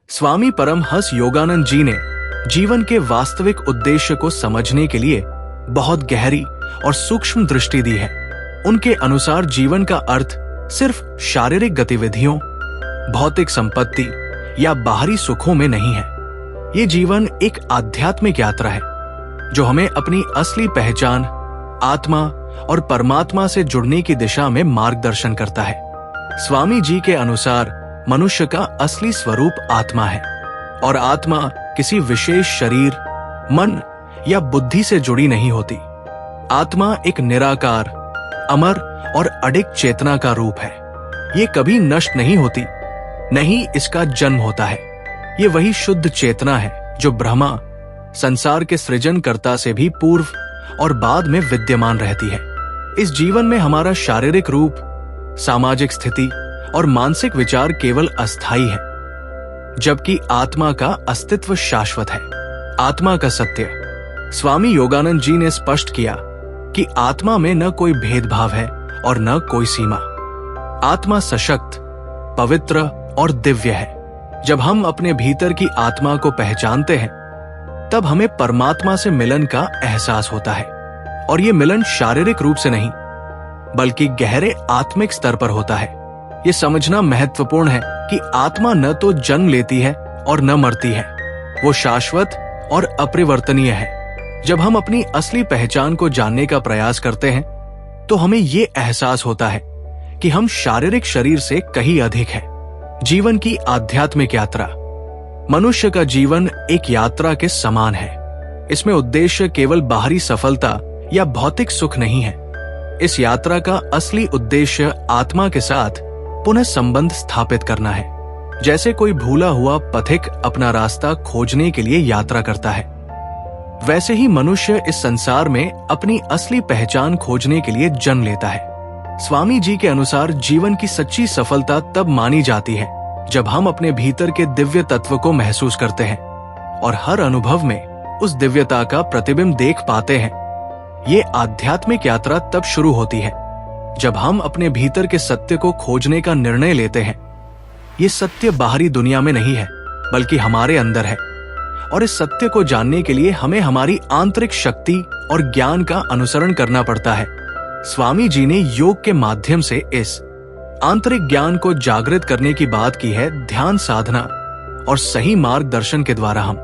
स्वामी परमहंस योगानंद जी ने जीवन के वास्तविक उद्देश्य को समझने के लिए बहुत गहरी और सूक्ष्म दृष्टि दी है। उनके अनुसार जीवन का अर्थ सिर्फ शारीरिक गतिविधियों, भौतिक संपत्ति या बाहरी सुखों में नहीं है। ये जीवन एक आध्यात्मिक यात्रा है जो हमें अपनी असली पहचान, आत्मा और परमात्मा से जुड़ने की दिशा में मार्गदर्शन करता है। स्वामी जी के अनुसार मनुष्य का असली स्वरूप आत्मा है और आत्मा किसी विशेष शरीर, मन या बुद्धि से जुड़ी नहीं होती। आत्मा एक निराकार, अमर और अडिग चेतना का रूप है। ये कभी नष्ट नहीं होती, नहीं इसका जन्म होता है। ये वही शुद्ध चेतना है जो ब्रह्मा, संसार के सृजनकर्ता से भी पूर्व और बाद में विद्यमान रहती है। इस जीवन में हमारा शारीरिक रूप, सामाजिक स्थिति और मानसिक विचार केवल अस्थायी है, जबकि आत्मा का अस्तित्व शाश्वत है। आत्मा का सत्य। स्वामी योगानंद जी ने स्पष्ट किया कि आत्मा में न कोई भेदभाव है और न कोई सीमा। आत्मा सशक्त, पवित्र और दिव्य है। जब हम अपने भीतर की आत्मा को पहचानते हैं, तब हमें परमात्मा से मिलन का एहसास होता है। और ये मिलन शारीरिक रूप से नहीं, बल्कि गहरे आत्मिक स्तर पर होता है। ये समझना महत्वपूर्ण है कि आत्मा न तो जन्म लेती है और न मरती है, वो शाश्वत और अपरिवर्तनीय है। जब हम अपनी असली पहचान को जानने का प्रयास करते हैं, तो हमें ये एहसास होता है कि हम शारीरिक शरीर से कहीं अधिक है। जीवन की आध्यात्मिक यात्रा। मनुष्य का जीवन एक यात्रा के समान है। इसमें उद्देश्य केवल बाहरी सफलता या भौतिक सुख नहीं है। इस यात्रा का असली उद्देश्य आत्मा के साथ पुनः संबंध स्थापित करना है। जैसे कोई भूला हुआ पथिक अपना रास्ता खोजने के लिए यात्रा करता है, वैसे ही मनुष्य इस संसार में अपनी असली पहचान खोजने के लिए जन्म लेता है। स्वामी जी के अनुसार जीवन की सच्ची सफलता तब मानी जाती है जब हम अपने भीतर के दिव्य तत्व को महसूस करते हैं और हर अनुभव में उस दिव्यता का प्रतिबिंब देख पाते हैं। ये आध्यात्मिक यात्रा तब शुरू होती है जब हम अपने भीतर के सत्य को खोजने का निर्णय लेते हैं। ये सत्य बाहरी दुनिया में नहीं है, बल्कि हमारे अंदर है। और इस सत्य को जानने के लिए हमें हमारी आंतरिक शक्ति और ज्ञान का अनुसरण करना पड़ता है। स्वामी जी ने योग के माध्यम से इस आंतरिक ज्ञान को जागृत करने की बात की है। ध्यान साधना और सही मार्गदर्शन के द्वारा हम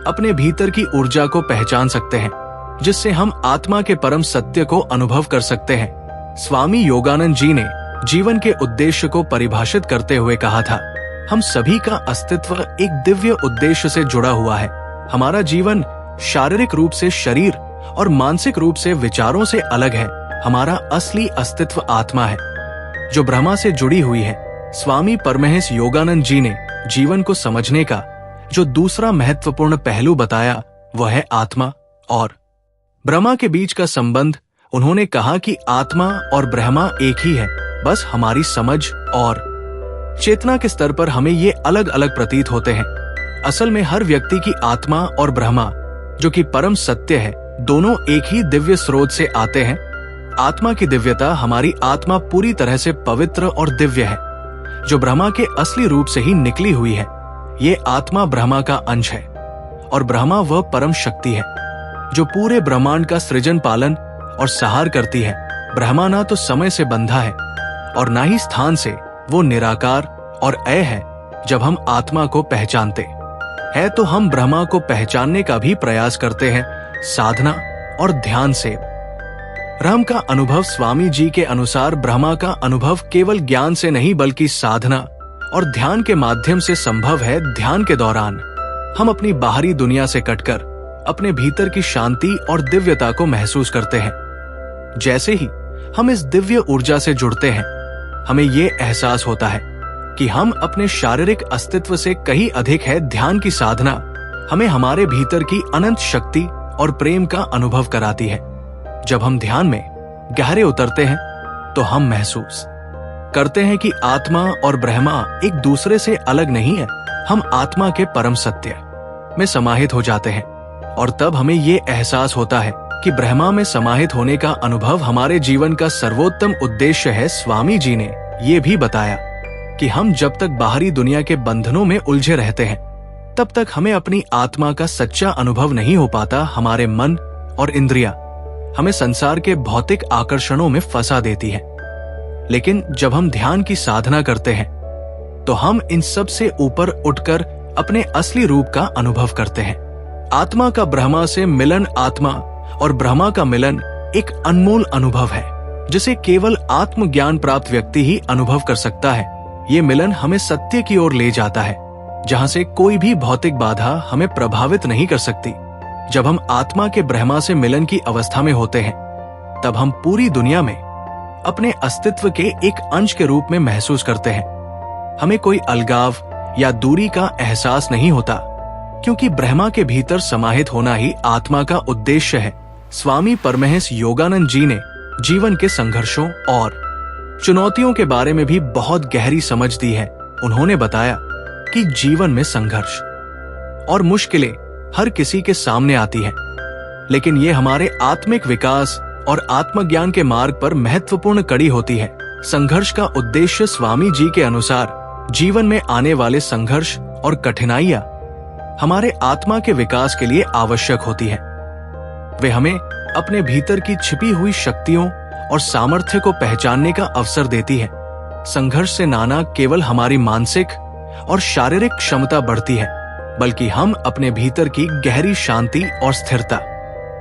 अपने भीतर की ऊर्जा को पहचान सकते हैं, जिससे हम आत्मा के परम सत्य को अनुभव कर सकते हैं। स्वामी योगानंद जी ने जीवन के उद्देश्य को परिभाषित करते हुए कहा था, हम सभी का अस्तित्व एक दिव्य उद्देश्य से जुड़ा हुआ है। हमारा जीवन शारीरिक रूप से शरीर और मानसिक रूप से विचारों से अलग है। हमारा असली अस्तित्व आत्मा है, जो ब्रह्मा से जुड़ी हुई है। स्वामी परमहंस योगानंद जी ने जीवन को समझने का जो दूसरा महत्वपूर्ण पहलू बताया, वह है आत्मा और ब्रह्मा के बीच का संबंध। उन्होंने कहा कि आत्मा और ब्रह्मा एक ही है, बस हमारी समझ और चेतना के स्तर पर हमें ये अलग अलग प्रतीत होते हैं। असल में हर व्यक्ति की आत्मा और ब्रह्मा, जो कि परम सत्य है, दोनों एक ही दिव्य स्रोत से आते हैं। आत्मा की दिव्यता, हमारी आत्मा पूरी तरह से पवित्र और दिव्य है, जो ब्रह्मा के असली रूप से ही निकली हुई है। ये आत्मा ब्रह्मा का अंश है और ब्रह्मा वह परम शक्ति है जो पूरे ब्रह्मांड का सृजन, पालन और सहार करती है। ब्रह्मा ना तो समय से बंधा है और ना ही स्थान से, वो निराकार और अय है। जब हम आत्मा को पहचानते हैं, तो हम ब्रह्मा को पहचानने का भी प्रयास करते हैं, साधना और ध्यान से। ब्रह्म का अनुभव। स्वामी जी के अनुसार ब्रह्मा का अनुभव केवल ज्ञान से नहीं, बल्कि साधना और ध्यान के माध्यम से संभव है। ध्यान के दौरान हम अपनी बाहरी दुनिया से कटकर अपने भीतर की शांति और दिव्यता को महसूस करते हैं। जैसे ही हम इस दिव्य ऊर्जा से जुड़ते हैं, हमें ये एहसास होता है कि हम अपने शारीरिक अस्तित्व से कहीं अधिक है। ध्यान की साधना हमें हमारे भीतर की अनंत शक्ति और प्रेम का अनुभव कराती है। जब हम ध्यान में गहरे उतरते हैं, तो हम महसूस करते हैं कि आत्मा और ब्रह्मा एक दूसरे से अलग नहीं है। हम आत्मा के परम सत्य में समाहित हो जाते हैं और तब हमें ये एहसास होता है कि ब्रह्मा में समाहित होने का अनुभव हमारे जीवन का सर्वोत्तम उद्देश्य है। स्वामी जी ने ये भी बताया कि हम जब तक बाहरी दुनिया के बंधनों में उलझे रहते हैं, तब तक हमें अपनी आत्मा का सच्चा अनुभव नहीं हो पाता। हमारे मन और इंद्रियां हमें संसार के भौतिक आकर्षणों में फंसा देती है, लेकिन जब हम ध्यान की साधना करते हैं तो हम इन सब से ऊपर उठकर अपने असली रूप का अनुभव करते हैं। आत्मा का ब्रह्मा से मिलन, आत्मा और ब्रह्मा का मिलन एक अनमोल अनुभव है जिसे केवल आत्मज्ञान प्राप्त व्यक्ति ही अनुभव कर सकता है। ये मिलन हमें सत्य की ओर ले जाता है, जहां से कोई भी भौतिक बाधा हमें प्रभावित नहीं कर सकती। जब हम आत्मा के ब्रह्मा से मिलन की अवस्था में होते हैं, तब हम पूरी दुनिया में अपने अस्तित्व के एक अंश के रूप में महसूस करते हैं। हमें कोई अलगाव या दूरी का एहसास नहीं होता, क्योंकि ब्रह्मा के भीतर समाहित होना ही आत्मा का उद्देश्य है। स्वामी परमहंस योगानंद जी ने जीवन के संघर्षों और चुनौतियों के बारे में भी बहुत गहरी समझ दी है। उन्होंने बताया कि जीवन में संघर्ष और मुश्किलें हर किसी के सामने आती हैं, लेकिन ये हमारे आत्मिक विकास और आत्मज्ञान के मार्ग पर महत्वपूर्ण कड़ी होती है। संघर्ष का उद्देश्य स्वामी जी के अनुसार जीवन में आने वाले संघर्ष और कठिनाइयां हमारे आत्मा के विकास के लिए आवश्यक होती है। वे हमें अपने भीतर की छिपी हुई शक्तियों और सामर्थ्य को पहचानने का अवसर देती है। संघर्ष से न केवल हमारी मानसिक और शारीरिक क्षमता बढ़ती है, बल्कि हम अपने भीतर की गहरी शांति और स्थिरता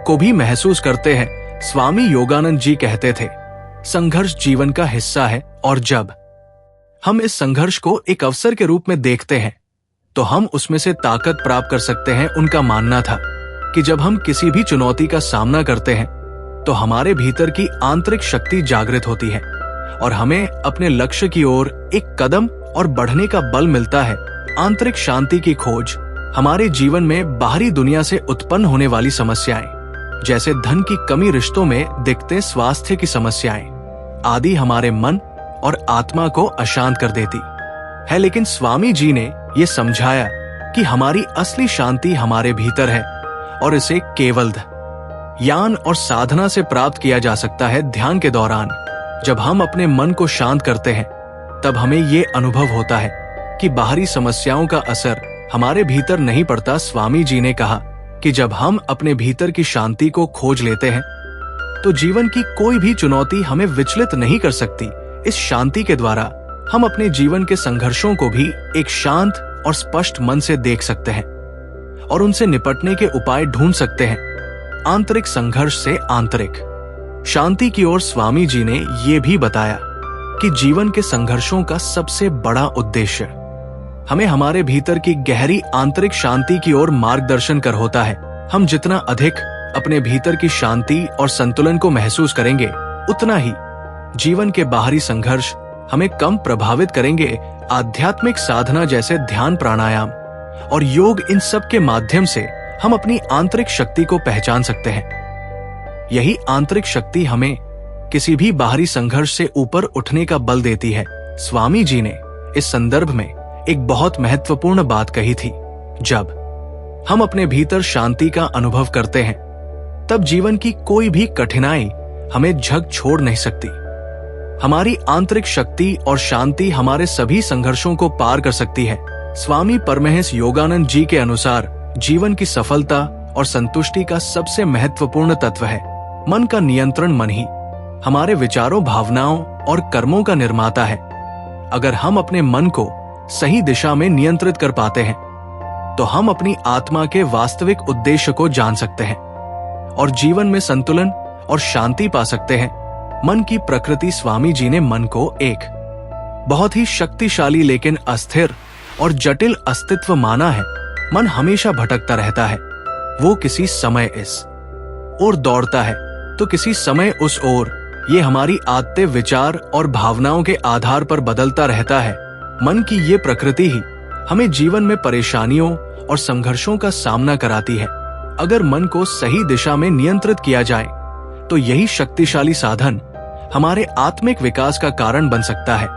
को भी महसूस करते हैं। स्वामी योगानंद जी कहते थे, संघर्ष जीवन का हिस्सा है, और जब हम इस संघर्ष को एक अवसर के रूप में देखते हैं तो हम उसमें से ताकत प्राप्त कर सकते हैं। उनका मानना था कि जब हम किसी भी चुनौती का सामना करते हैं तो हमारे भीतर की आंतरिक शक्ति जागृत होती है और हमें अपने लक्ष्य की ओर एक कदम और बढ़ने का बल मिलता है। आंतरिक शांति की खोज हमारे जीवन में बाहरी दुनिया से उत्पन्न होने वाली समस्याएं, जैसे धन की कमी, रिश्तों में दिखते स्वास्थ्य की समस्याएं आदि, हमारे मन और आत्मा को अशांत कर देती है। लेकिन स्वामी जी ने ये समझाया कि हमारी असली शांति हमारे भीतर है और इसे केवल ज्ञान और साधना से प्राप्त किया जा सकता है। ध्यान के दौरान जब हम अपने मन को शांत करते हैं, तब हमें ये अनुभव होता है कि बाहरी समस्याओं का असर हमारे भीतर नहीं पड़ता। स्वामी जी ने कहा कि जब हम अपने भीतर की शांति को खोज लेते हैं तो जीवन की कोई भी चुनौती हमें विचलित नहीं कर सकती। इस शांति के द्वारा हम अपने जीवन के संघर्षों को भी एक शांत और स्पष्ट मन से देख सकते हैं और उनसे निपटने के उपाय ढूंढ सकते हैं। आंतरिक संघर्ष से आंतरिक शांति की ओर स्वामी जी ने ये भी बताया कि जीवन के संघर्षों का सबसे बड़ा उद्देश्य हमें हमारे भीतर की गहरी आंतरिक शांति की ओर मार्गदर्शन कर होता है। हम जितना अधिक अपने भीतर की शांति और संतुलन को महसूस करेंगे, उतना ही जीवन के बाहरी संघर्ष हमें कम प्रभावित करेंगे। आध्यात्मिक साधना जैसे ध्यान, प्राणायाम और योग, इन सब के माध्यम से हम अपनी आंतरिक शक्ति को पहचान सकते हैं। यही आंतरिक शक्ति हमें किसी भी बाहरी संघर्ष से ऊपर उठने का बल देती है। स्वामी जी ने इस संदर्भ में एक बहुत महत्वपूर्ण बात कही थी, जब हम अपने भीतर शांति का अनुभव करते हैं, तब जीवन की कोई भी कठिनाई हमें झक छोड़ नहीं सकती। हमारी आंतरिक शक्ति और शांति हमारे सभी संघर्षों को पार कर सकती है। स्वामी परमहंस योगानंद जी के अनुसार जीवन की सफलता और संतुष्टि का सबसे महत्वपूर्ण तत्व है मन का नियंत्रण। मन ही हमारे विचारों, भावनाओं और कर्मों का निर्माता है। अगर हम अपने मन को सही दिशा में नियंत्रित कर पाते हैं, तो हम अपनी आत्मा के वास्तविक उद्देश्य को जान सकते हैं और जीवन में संतुलन और शांति पा सकते हैं। मन की प्रकृति। स्वामी जी ने मन को एक बहुत ही शक्तिशाली लेकिन अस्थिर और जटिल अस्तित्व माना है। मन हमेशा भटकता रहता है। वो किसी समय इस ओर दौड़ता है तो किसी समय उस ओर। ये हमारी आदतें, विचार और भावनाओं के आधार पर बदलता रहता है। मन की ये प्रकृति ही हमें जीवन में परेशानियों और संघर्षों का सामना कराती है। अगर मन को सही दिशा में नियंत्रित किया जाए तो यही शक्तिशाली साधन हमारे आत्मिक विकास का कारण बन सकता है।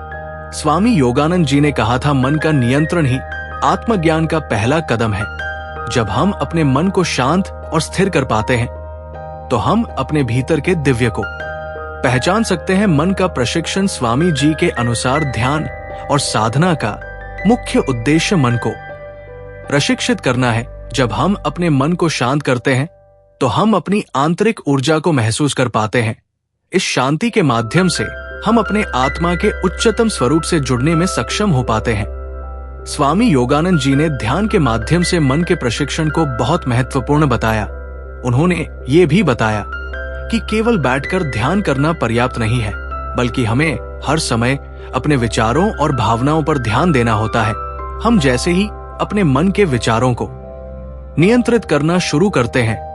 स्वामी योगानंद जी ने कहा था, मन का नियंत्रण ही आत्मज्ञान का पहला कदम है। जब हम अपने मन को शांत और स्थिर कर पाते हैं, तो हम अपने भीतर के दिव्य को पहचान सकते हैं। मन का प्रशिक्षण। स्वामी जी के अनुसार ध्यान और साधना का मुख्य उद्देश्य मन को प्रशिक्षित करना है। जब हम अपने मन को शांत करते हैं तो हम अपनी आंतरिक ऊर्जा को महसूस कर पाते हैं। इस शांति के माध्यम से हम अपने आत्मा के उच्चतम स्वरूप से जुड़ने में सक्षम हो पाते हैं। स्वामी योगानंद जी ने ध्यान के माध्यम से मन के प्रशिक्षण को बहुत महत्वपूर्ण बताया। उन्होंने ये भी बताया कि केवल बैठकर ध्यान करना पर्याप्त नहीं है, बल्कि हमें हर समय अपने विचारों और भावनाओं पर ध्यान देना होता है। हम जैसे ही अपने मन के विचारों को नियंत्रित करना शुरू करते हैं,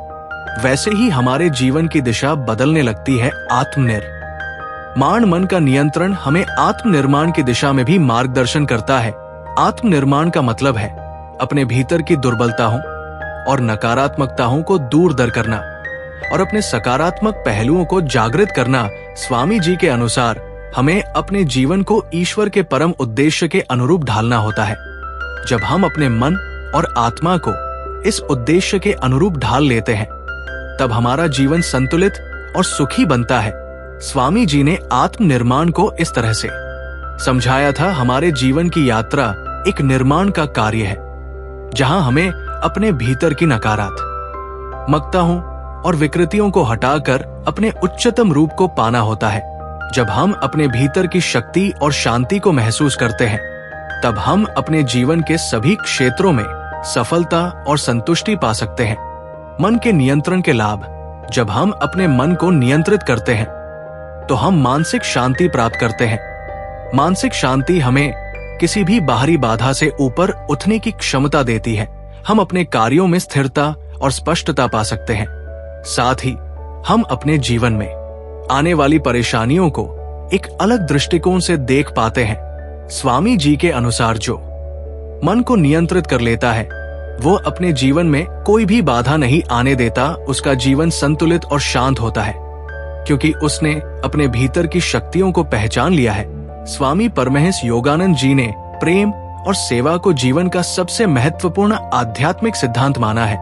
वैसे ही हमारे जीवन की दिशा बदलने लगती है। आत्मनिर्माण मन का नियंत्रण हमें आत्मनिर्माण की दिशा में भी मार्गदर्शन करता है। आत्मनिर्माण का मतलब है अपने भीतर की दुर्बलताओं और नकारात्मकताओं को दूर दर करना और अपने सकारात्मक पहलुओं को जागृत करना। स्वामी जी के अनुसार हमें अपने जीवन को ईश्वर के परम उद्देश्य के अनुरूप ढालना होता है। जब हम अपने मन और आत्मा को इस उद्देश्य के अनुरूप ढाल लेते हैं, तब हमारा जीवन संतुलित और सुखी बनता है। स्वामी जी ने आत्मनिर्माण को इस तरह से समझाया था। हमारे जीवन की यात्रा एक निर्माण का कार्य है, जहां हमें अपने भीतर की नकारात्मकताओं और विकृतियों को हटाकर अपने उच्चतम रूप को पाना होता है। जब हम अपने भीतर की शक्ति और शांति को महसूस करते हैं, तब हम अपने जीवन के सभी क्षेत्रों में सफलता और संतुष्टि पा सकते हैं। मन के नियंत्रण के लाभ। जब हम अपने मन को नियंत्रित करते हैं तो हम मानसिक शांति प्राप्त करते हैं। मानसिक शांति हमें किसी भी बाहरी बाधा से ऊपर उठने की क्षमता देती है। हम अपने कार्यों में स्थिरता और स्पष्टता पा सकते हैं। साथ ही हम अपने जीवन में आने वाली परेशानियों को एक अलग दृष्टिकोण से देख पाते हैं। स्वामी जी के अनुसार जो मन को नियंत्रित कर लेता है, वो अपने जीवन में कोई भी बाधा नहीं आने देता। उसका जीवन संतुलित और शांत होता है, क्योंकि उसने अपने भीतर की शक्तियों को पहचान लिया है। स्वामी परमहंस योगानंद जी ने प्रेम और सेवा को जीवन का सबसे महत्वपूर्ण आध्यात्मिक सिद्धांत माना है।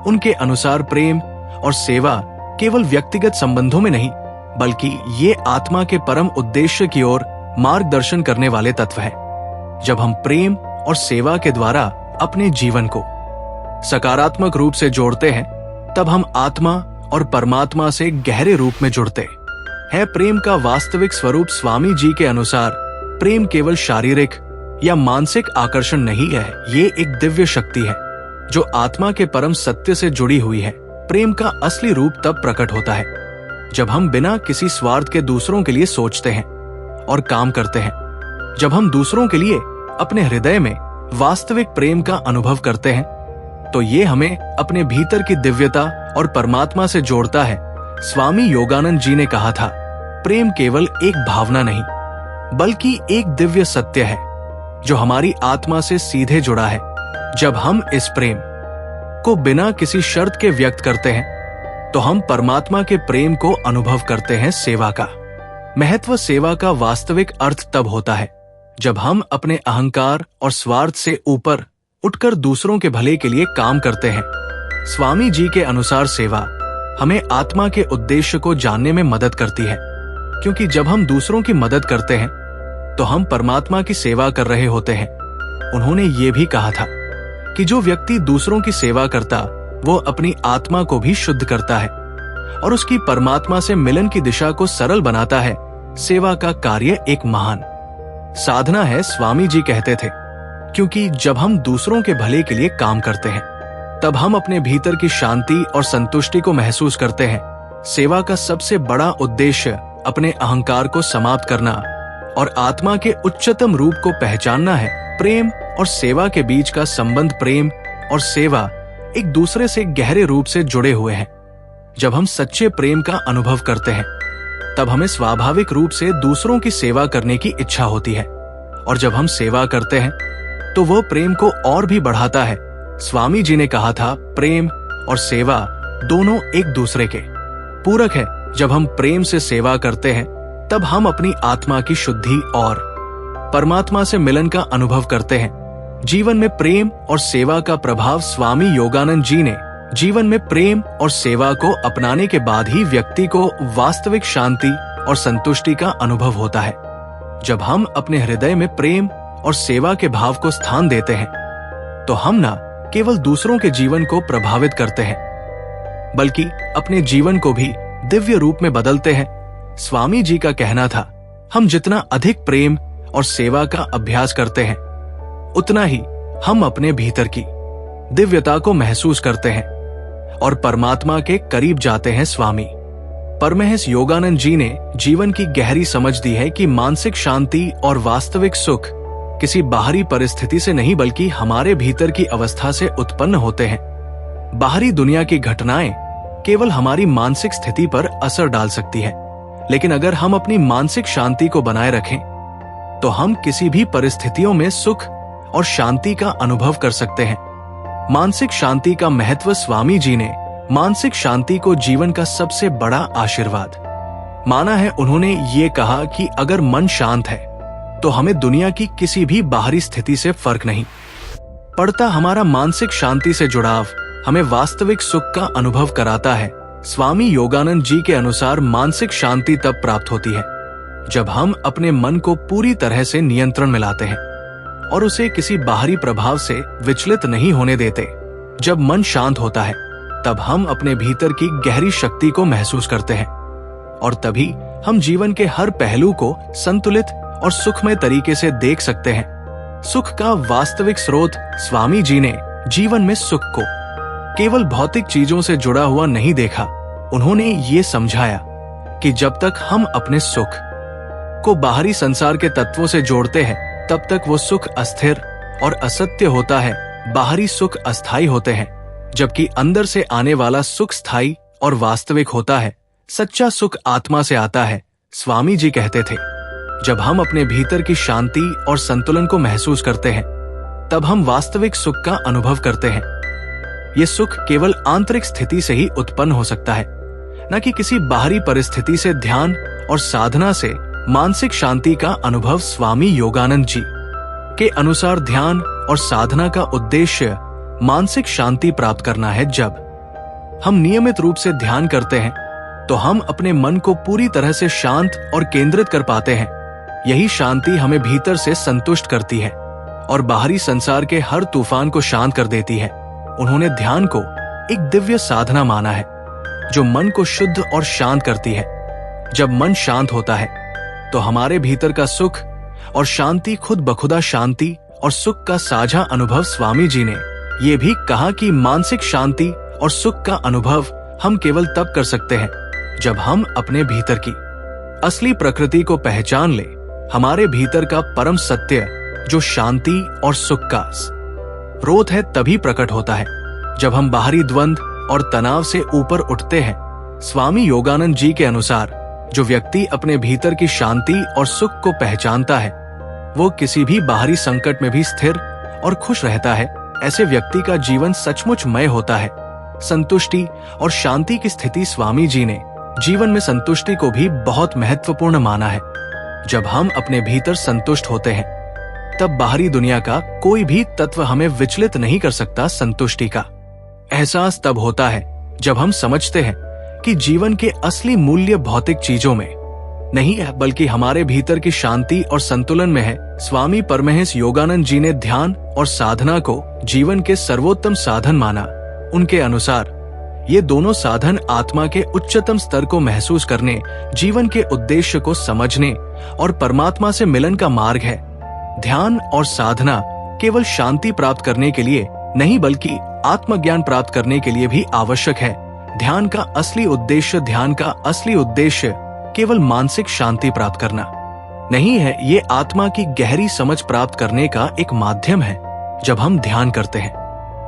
उनके अनुसार प्रेम और सेवा केवल व्यक्तिगत संबंधों में नहीं, बल्कि ये आत्मा के परम उद्देश्य की ओर मार्गदर्शन करने वाले तत्व है। जब हम प्रेम और सेवा के द्वारा अपने जीवन को सकारात्मक रूप से जोड़ते हैं, तब हम आत्मा और परमात्मा से गहरे रूप में जुड़ते हैं। प्रेम का वास्तविक स्वरूप। स्वामी जी के अनुसार प्रेम केवल शारीरिक या मानसिक आकर्षण नहीं है, ये एक दिव्य शक्ति है जो आत्मा के परम सत्य से जुड़ी हुई है। प्रेम का असली रूप तब प्रकट होता है जब हम बिना किसी स्वार्थ के दूसरों के लिए सोचते हैं और काम करते हैं। जब हम दूसरों के लिए अपने हृदय में वास्तविक प्रेम का अनुभव करते हैं, तो ये हमें अपने भीतर की दिव्यता और परमात्मा से जोड़ता है। स्वामी योगानंद जी ने कहा था, प्रेम केवल एक भावना नहीं, बल्कि एक दिव्य सत्य है जो हमारी आत्मा से सीधे जुड़ा है। जब हम इस प्रेम को बिना किसी शर्त के व्यक्त करते हैं, तो हम परमात्मा के प्रेम को अनुभव करते हैं। सेवा का महत्व। सेवा का वास्तविक अर्थ तब होता है जब हम अपने अहंकार और स्वार्थ से ऊपर उठकर दूसरों के भले के लिए काम करते हैं। स्वामी जी के अनुसार सेवा हमें आत्मा के उद्देश्य को जानने में मदद करती है, क्योंकि जब हम दूसरों की मदद करते हैं तो हम परमात्मा की सेवा कर रहे होते हैं। उन्होंने ये भी कहा था कि जो व्यक्ति दूसरों की सेवा करता, वो अपनी आत्मा को भी शुद्ध करता है और उसकी परमात्मा से मिलन की दिशा को सरल बनाता है। सेवा का कार्य एक महान साधना है, स्वामी जी कहते थे, क्योंकि जब हम दूसरों के भले के लिए काम करते हैं, तब हम अपने भीतर की शांति और संतुष्टि को महसूस करते हैं। सेवा का सबसे बड़ा उद्देश्य अपने अहंकार को समाप्त करना और आत्मा के उच्चतम रूप को पहचानना है। प्रेम और सेवा के बीच का संबंध। प्रेम और सेवा एक दूसरे से गहरे रूप से जुड़े हुए हैं। जब हम सच्चे प्रेम का अनुभव करते हैं, तब हमें स्वाभाविक रूप से दूसरों की सेवा करने की इच्छा होती है, और जब हम सेवा करते हैं तो वह प्रेम को और भी बढ़ाता है। स्वामी जी ने कहा था, प्रेम और सेवा दोनों एक दूसरे के पूरक है। जब हम प्रेम से सेवा करते हैं, तब हम अपनी आत्मा की शुद्धि और परमात्मा से मिलन का अनुभव करते हैं। जीवन में प्रेम और सेवा का प्रभाव। स्वामी योगानंद जी ने जीवन में प्रेम और सेवा को अपनाने के बाद ही व्यक्ति को वास्तविक शांति और संतुष्टि का अनुभव होता है। जब हम अपने हृदय में प्रेम और सेवा के भाव को स्थान देते हैं तो हम ना केवल दूसरों के जीवन को प्रभावित करते हैं बल्कि अपने जीवन को भी दिव्य रूप में बदलते हैं। स्वामी जी का कहना था, हम जितना अधिक प्रेम और सेवा का अभ्यास करते हैं उतना ही हम अपने भीतर की दिव्यता को महसूस करते हैं और परमात्मा के करीब जाते हैं। स्वामी परमहंस योगानंद जी ने जीवन की गहरी समझ दी है कि मानसिक शांति और वास्तविक सुख किसी बाहरी परिस्थिति से नहीं बल्कि हमारे भीतर की अवस्था से उत्पन्न होते हैं। बाहरी दुनिया की घटनाएं केवल हमारी मानसिक स्थिति पर असर डाल सकती है, लेकिन अगर हम अपनी मानसिक शांति को बनाए रखें तो हम किसी भी परिस्थितियों में सुख और शांति का अनुभव कर सकते हैं। मानसिक शांति का महत्व स्वामी जी ने मानसिक शांति को जीवन का सबसे बड़ा आशीर्वाद माना है। उन्होंने ये कहा कि अगर मन शांत है तो हमें दुनिया की किसी भी बाहरी स्थिति से फर्क नहीं पड़ता। हमारा मानसिक शांति से जुड़ाव हमें वास्तविक सुख का अनुभव कराता है। स्वामी योगानंद जी के अनुसार मानसिक शांति तब प्राप्त होती है जब हम अपने मन को पूरी तरह से नियंत्रण में लाते हैं और उसे किसी बाहरी प्रभाव से विचलित नहीं होने देते। जब मन शांत होता है तब हम अपने भीतर की गहरी शक्ति को महसूस करते हैं और तभी हम जीवन के हर पहलू को संतुलित और सुखमय तरीके से देख सकते हैं। सुख का वास्तविक स्रोत स्वामी जी ने जीवन में सुख को केवल भौतिक चीजों से जुड़ा हुआ नहीं देखा। उन्होंने ये समझाया कि जब तक हम अपने सुख को बाहरी संसार के तत्वों से जोड़ते हैं तब तक वो सुख अस्थिर और असत्य होता है। बाहरी सुख अस्थायी होते हैं जबकि अंदर से आने वाला सुख स्थायी और वास्तविक होता है। सच्चा सुख आत्मा से आता है। स्वामी जी कहते थे, जब हम अपने भीतर की शांति और संतुलन को महसूस करते हैं तब हम वास्तविक सुख का अनुभव करते हैं। ये सुख केवल आंतरिक स्थिति से ही उत्पन्न हो सकता है, न कि किसी बाहरी परिस्थिति से। ध्यान और साधना से मानसिक शांति का अनुभव स्वामी योगानंद जी के अनुसार ध्यान और साधना का उद्देश्य मानसिक शांति प्राप्त करना है। जब हम नियमित रूप से ध्यान करते हैं तो हम अपने मन को पूरी तरह से शांत और केंद्रित कर पाते हैं। यही शांति हमें भीतर से संतुष्ट करती है और बाहरी संसार के हर तूफान को शांत कर देती है। उन्होंने ध्यान को एक दिव्य साधना माना है जो मन को शुद्ध और शांत करती है। जब मन शांत होता है तो हमारे भीतर का सुख और शांति खुद बखुदा शांति और सुख का साझा अनुभव। स्वामी जी ने ये भी कहा कि मानसिक शांति और सुख का अनुभव हम केवल तब कर सकते हैं जब हम अपने भीतर की असली प्रकृति को पहचान ले। हमारे भीतर का परम सत्य जो शांति और सुख का स्रोत है तभी प्रकट होता है जब हम बाहरी द्वंद और तनाव से ऊपर उठते हैं। स्वामी योगानंद जी के अनुसार जो व्यक्ति अपने भीतर की शांति और सुख को पहचानता है वो किसी भी बाहरी संकट में भी स्थिर और खुश रहता है। ऐसे व्यक्ति का जीवन सचमुच मय होता है। संतुष्टि और शांति की स्थिति। स्वामी जी ने जीवन में संतुष्टि को भी बहुत महत्वपूर्ण माना है। जब हम अपने भीतर संतुष्ट होते हैं तब बाहरी दुनिया का कोई भी तत्व हमें विचलित नहीं कर सकता। संतुष्टि का एहसास तब होता है जब हम समझते हैं कि जीवन के असली मूल्य भौतिक चीजों में नहीं है बल्कि हमारे भीतर की शांति और संतुलन में है। स्वामी परमहंस योगानंद जी ने ध्यान और साधना को जीवन के सर्वोत्तम साधन माना। उनके अनुसार ये दोनों साधन आत्मा के उच्चतम स्तर को महसूस करने, जीवन के उद्देश्य को समझने और परमात्मा से मिलन का मार्ग है। ध्यान और साधना केवल शांति प्राप्त करने के लिए नहीं बल्कि आत्मज्ञान प्राप्त करने के लिए भी आवश्यक है। ध्यान का असली उद्देश्य केवल मानसिक शांति प्राप्त करना नहीं है, ये आत्मा की गहरी समझ प्राप्त करने का एक माध्यम है। जब हम ध्यान करते हैं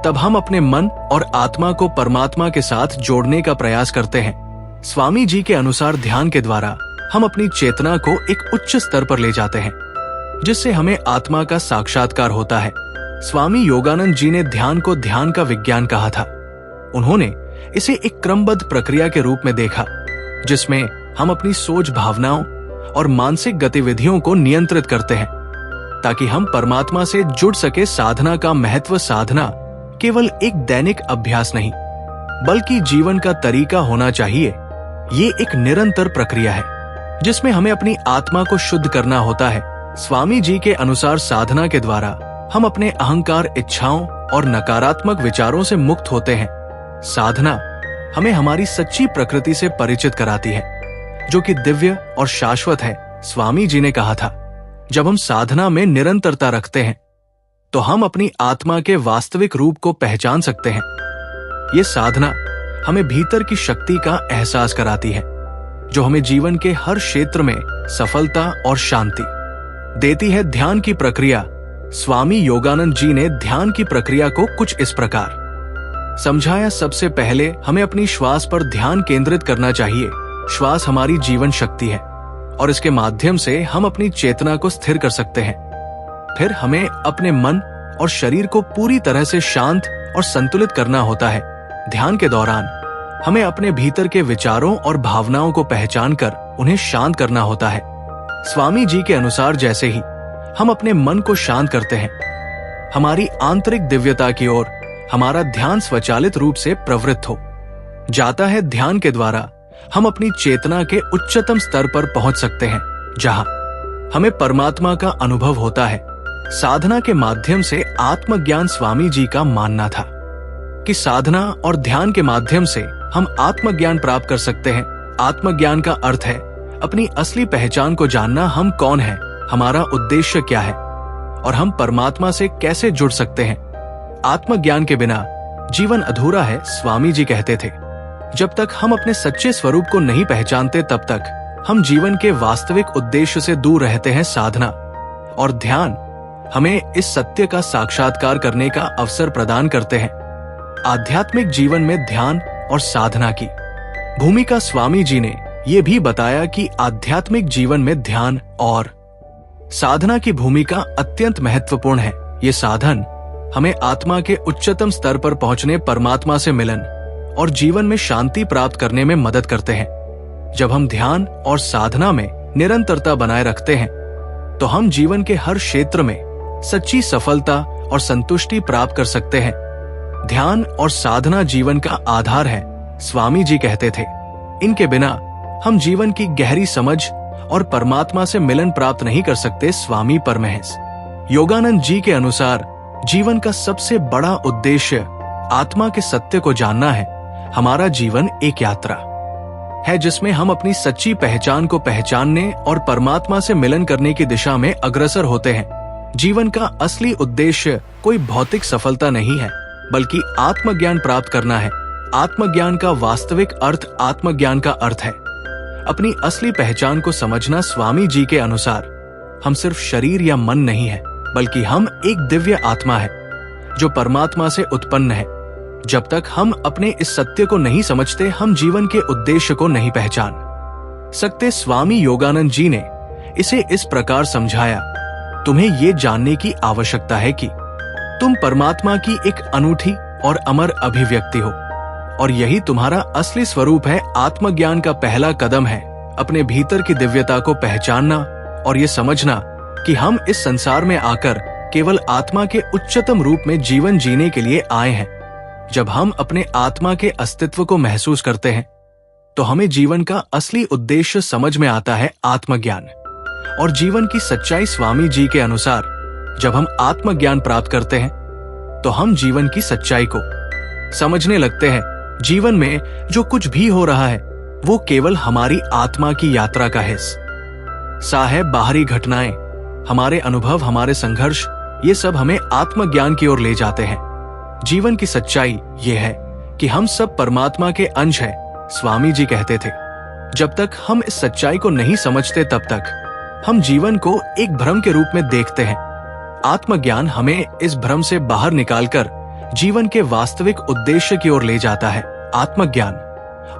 तब हम अपने मन और आत्मा को परमात्मा के साथ जोड़ने का प्रयास करते हैं। स्वामी जी के अनुसार ध्यान के द्वारा हम अपनी चेतना को एक उच्च स्तर पर ले जाते हैं जिससे हमें आत्मा का साक्षात्कार होता है। स्वामी योगानंद जी ने ध्यान को ध्यान का विज्ञान कहा था। उन्होंने इसे एक क्रमबद्ध प्रक्रिया के रूप में देखा जिसमें हम अपनी सोच, भावनाओं और मानसिक गतिविधियों को नियंत्रित करते हैं ताकि हम परमात्मा से जुड़ सके। साधना का महत्व। साधना केवल एक दैनिक अभ्यास नहीं बल्कि जीवन का तरीका होना चाहिए। ये एक निरंतर प्रक्रिया है जिसमें हमें अपनी आत्मा को शुद्ध करना होता है। स्वामी जी के अनुसार साधना के द्वारा हम अपने अहंकार, इच्छाओं और नकारात्मक विचारों से मुक्त होते हैं। साधना हमें हमारी सच्ची प्रकृति से परिचित कराती है, जो कि दिव्य और शाश्वत है। स्वामी जी ने कहा था, जब हम साधना में निरंतरता रखते हैं तो हम अपनी आत्मा के वास्तविक रूप को पहचान सकते हैं। ये साधना हमें भीतर की शक्ति का एहसास कराती है, जो हमें जीवन के हर क्षेत्र में सफलता और शांति देती है। ध्यान की प्रक्रिया। स्वामी योगानंद जी ने ध्यान की प्रक्रिया को कुछ इस प्रकार समझाया। सबसे पहले हमें अपनी श्वास पर ध्यान केंद्रित करना चाहिए। श्वास हमारी जीवन शक्ति है और इसके माध्यम से हम अपनी चेतना को स्थिर कर सकते हैं। फिर हमें अपने मन और शरीर को पूरी तरह से शांत और संतुलित करना होता है। ध्यान के दौरान हमें अपने भीतर के विचारों और भावनाओं को पहचान कर उन्हें शांत करना होता है। स्वामी जी के अनुसार जैसे ही हम अपने मन को शांत करते हैं, हमारी आंतरिक दिव्यता की ओर हमारा ध्यान स्वचालित रूप से प्रवृत्त हो जाता है। ध्यान के द्वारा हम अपनी चेतना के उच्चतम स्तर पर पहुंच सकते हैं, जहां हमें परमात्मा का अनुभव होता है। साधना के माध्यम से आत्मज्ञान। स्वामी जी का मानना था कि साधना और ध्यान के माध्यम से हम आत्मज्ञान प्राप्त कर सकते हैं। आत्मज्ञान का अर्थ है अपनी असली पहचान को जानना। हम कौन हैं, हमारा उद्देश्य क्या है और हम परमात्मा से कैसे जुड़ सकते हैं। आत्मज्ञान के बिना जीवन अधूरा है। स्वामी जी कहते थे, जब तक हम अपने सच्चे स्वरूप को नहीं पहचानते तब तक हम जीवन के वास्तविक उद्देश्य से दूर रहते हैं। साधना और ध्यान हमें इस सत्य का साक्षात्कार करने का अवसर प्रदान करते हैं। आध्यात्मिक जीवन में ध्यान और साधना की भूमिका। स्वामी जी ने यह भी बताया कि आध्यात्मिक जीवन में ध्यान और साधना की भूमिका अत्यंत महत्वपूर्ण है। ये साधन हमें आत्मा के उच्चतम स्तर पर पहुंचने, परमात्मा से मिलन और जीवन में शांति प्राप्त करने में मदद करते हैं। जब हम ध्यान और साधना में निरंतरता बनाए रखते हैं तो हम जीवन के हर क्षेत्र में सच्ची सफलता और संतुष्टि प्राप्त कर सकते हैं। ध्यान और साधना जीवन का आधार है। स्वामी जी कहते थे, इनके बिना हम जीवन की गहरी समझ और परमात्मा से मिलन प्राप्त नहीं कर सकते। स्वामी परमहंस योगानंद जी के अनुसार जीवन का सबसे बड़ा उद्देश्य आत्मा के सत्य को जानना है। हमारा जीवन एक यात्रा है जिसमें हम अपनी सच्ची पहचान को पहचानने और परमात्मा से मिलन करने की दिशा में अग्रसर होते हैं। जीवन का असली उद्देश्य कोई भौतिक सफलता नहीं है, बल्कि आत्मज्ञान प्राप्त करना है। आत्मज्ञान का वास्तविक अर्थ आत्मज्ञान का अर्थ है अपनी असली पहचान को समझना। स्वामी जी के अनुसार हम सिर्फ शरीर या मन नहीं है, बल्कि हम एक दिव्य आत्मा है जो परमात्मा से उत्पन्न है। जब तक हम अपने इस सत्य को नहीं समझते, हम जीवन के उद्देश्य को नहीं पहचान सकते। स्वामी योगानंद जी ने इसे इस प्रकार समझाया, तुम्हें ये जानने की आवश्यकता है कि तुम परमात्मा की एक अनूठी और अमर अभिव्यक्ति हो और यही तुम्हारा असली स्वरूप है। आत्मज्ञान का पहला कदम है अपने भीतर की दिव्यता को पहचानना और ये समझना कि हम इस संसार में आकर केवल आत्मा के उच्चतम रूप में जीवन जीने के लिए आए हैं। जब हम अपने आत्मा के अस्तित्व को महसूस करते हैं तो हमें जीवन का असली उद्देश्य समझ में आता है, आत्मज्ञान और जीवन की सच्चाई। स्वामी जी के अनुसार जब हम आत्मज्ञान प्राप्त करते हैं तो हम जीवन की सच्चाई को समझने लगते हैं। जीवन में जो कुछ भी हो रहा है वो केवल हमारी आत्मा की यात्रा का हिस्सा है। बाहरी घटनाएं, हमारे अनुभव, हमारे संघर्ष, ये सब हमें आत्मज्ञान की ओर ले जाते हैं। जीवन की सच्चाई ये है कि हम सब परमात्मा के अंश हैं। स्वामी जी कहते थे, जब तक हम इस सच्चाई को नहीं समझते तब तक हम जीवन को एक भ्रम के रूप में देखते हैं। आत्मज्ञान हमें इस भ्रम से बाहर निकालकर जीवन के वास्तविक उद्देश्य की ओर ले जाता है। आत्मज्ञान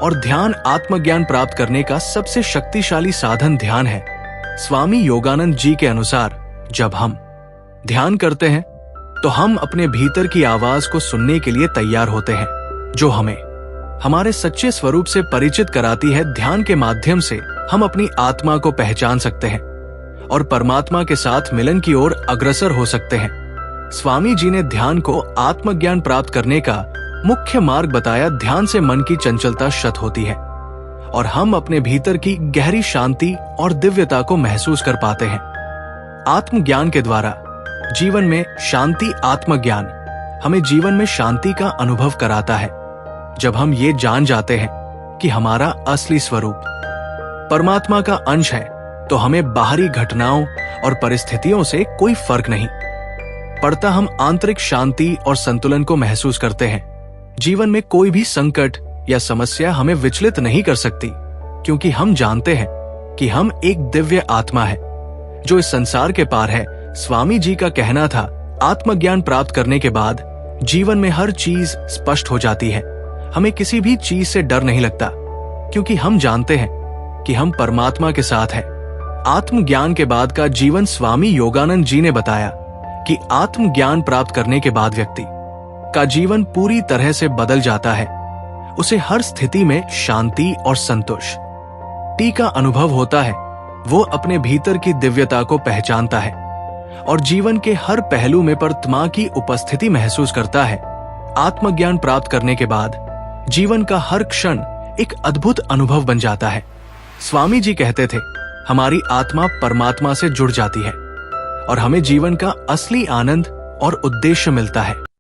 और ध्यान। आत्मज्ञान प्राप्त करने का सबसे शक्तिशाली साधन ध्यान है। स्वामी योगानंद जी के अनुसार जब हम ध्यान करते हैं तो हम अपने भीतर की आवाज को सुनने के लिए तैयार होते हैं, जो हमें हमारे सच्चे स्वरूप से परिचित कराती है। ध्यान के माध्यम से हम अपनी आत्मा को पहचान सकते हैं और परमात्मा के साथ मिलन की ओर अग्रसर हो सकते हैं। स्वामी जी ने ध्यान को आत्मज्ञान प्राप्त करने का मुख्य मार्ग बताया। ध्यान से मन की चंचलता शत होती है और हम अपने भीतर की गहरी शांति और दिव्यता को महसूस कर पाते हैं। आत्मज्ञान के द्वारा जीवन में शांति। आत्मज्ञान हमें जीवन में शांति का अनुभव कराता है जब हम ये जान जाते हैं कि हमारा असली स्वरूप परमात्मा का अंश है, तो हमें बाहरी घटनाओं और परिस्थितियों से कोई फर्क नहीं पड़ता। हम आंतरिक शांति और संतुलन को महसूस करते हैं। जीवन में कोई भी संकट या समस्या हमें विचलित नहीं कर सकती, क्योंकि हम जानते हैं कि हम एक दिव्य आत्मा है जो इस संसार के पार है। स्वामी जी का कहना था, आत्मज्ञान प्राप्त करने के बाद जीवन में हर चीज स्पष्ट हो जाती है। हमें किसी भी चीज से डर नहीं लगता, क्योंकि हम जानते हैं कि हम परमात्मा के साथ हैं। आत्मज्ञान के बाद का जीवन। स्वामी योगानंद जी ने बताया कि आत्मज्ञान प्राप्त करने के बाद व्यक्ति का जीवन पूरी तरह से बदल जाता है। उसे हर स्थिति में शांति और संतुष्टि का अनुभव होता है। वो अपने भीतर की दिव्यता को पहचानता है और जीवन के हर पहलू में परमात्मा की उपस्थिति महसूस करता है। आत्मज्ञान प्राप्त करने के बाद जीवन का हर क्षण एक अद्भुत अनुभव बन जाता है। स्वामी जी कहते थे, हमारी आत्मा परमात्मा से जुड़ जाती है और हमें जीवन का असली आनंद और उद्देश्य मिलता है।